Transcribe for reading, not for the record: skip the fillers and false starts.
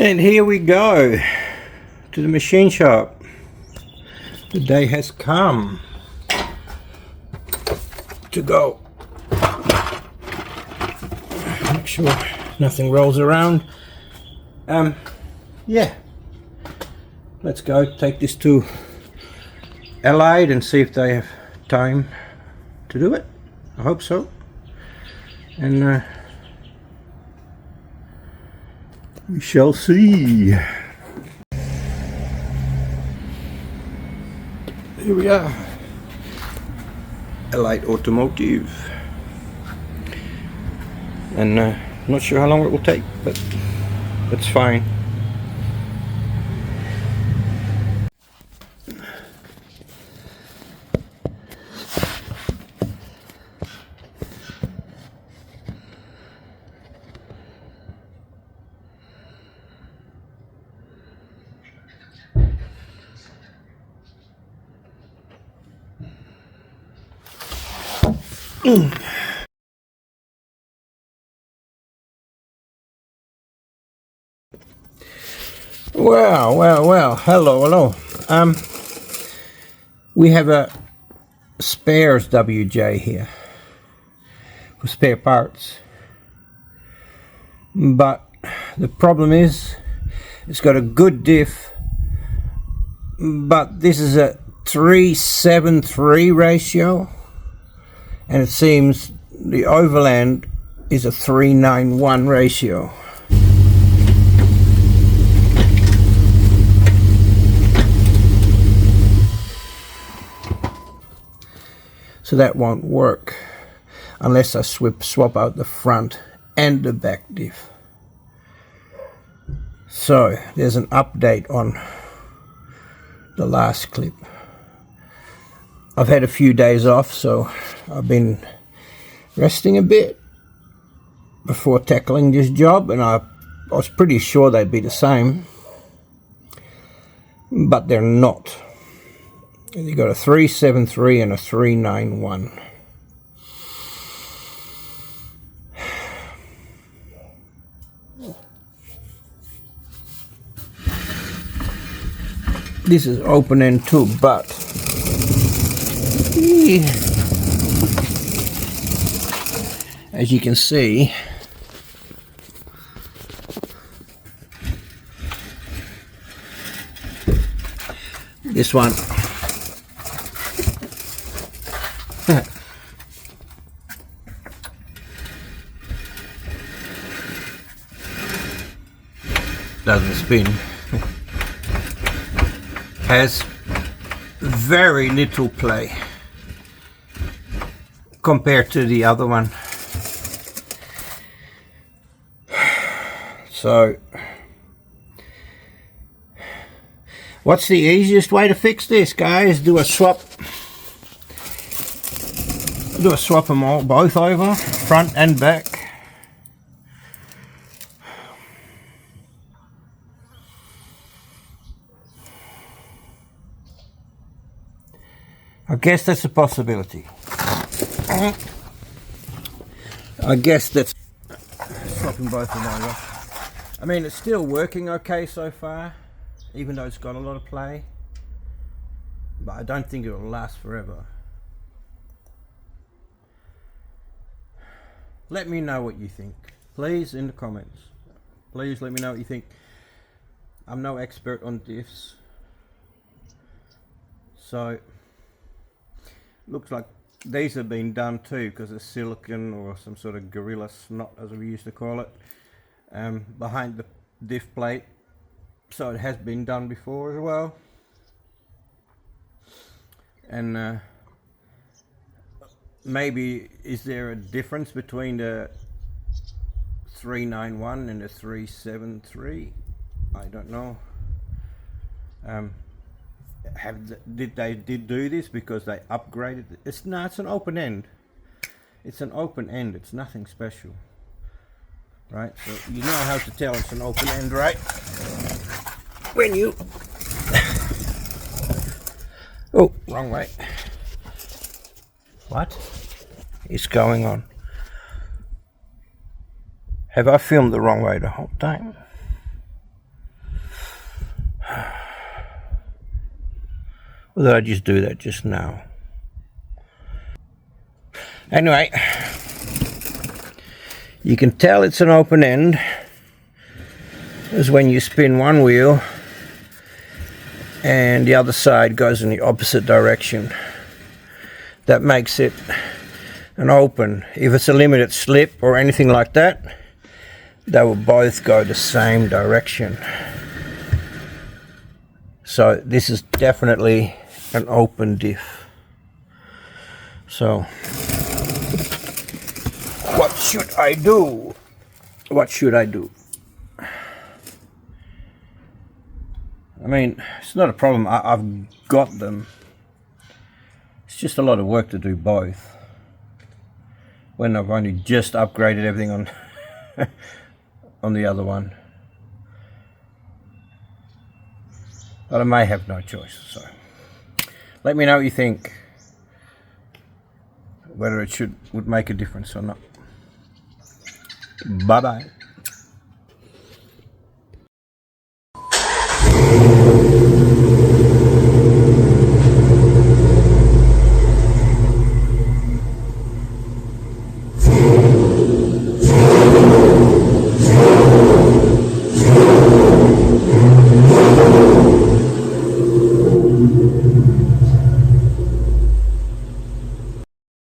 And here we go to the machine shop. The day has come to go. Make sure nothing rolls around. Yeah, let's go take this to Allied and see if they have time to do it. I hope so. And we shall see. Here we are, Allied Automotive, and not sure how long it will take, but that's fine. Well, hello. We have a spares WJ here for spare parts, but the problem is it's got a good diff, but this is a 3:7:3 ratio, and it seems the Overland is a 3:9:1 ratio. So that won't work unless I swap out the front and the back diff. So there's an update on the last clip. I've had a few days off, so I've been resting a bit before tackling this job, and I was pretty sure they'd be the same, but they're not. You got a 3:7:3 and a 3:9:1. This is open end too, but as you can see, this one doesn't spin. Has very little play compared to the other one. So what's the easiest way to fix this, guys? Do a swap them all, both over, front and back. I guess that's a possibility. I guess that's swapping both of them over. I mean, it's still working okay so far, even though it's got a lot of play, but I don't think it'll last forever. Let me know what you think, please, in the comments. Please let me know what you think. I'm no expert on diffs, so looks like these have been done too, because of silicon or some sort of gorilla snot, as we used to call it, behind the diff plate. So it has been done before as well. And maybe is there a difference between the 3:9:1 and the 3:7:3? I don't know. Did they do this because they upgraded it? It's an open end. It's an open end. It's nothing special, right? So you know how to tell it's an open end, right? When you oh, wrong way. What is going on? Have I filmed the wrong way the whole time? Or did I just do that just now? Anyway, you can tell it's an open end is when you spin one wheel and the other side goes in the opposite direction. That makes it an open. If it's a limited slip or anything like that, they will both go the same direction. So this is definitely an open diff. So what should I do? What should I do? I mean, it's not a problem. I've got them. It's just a lot of work to do both when I've only just upgraded everything on on the other one. But I may have no choice, so let me know what you think, whether it would make a difference or not. Bye bye.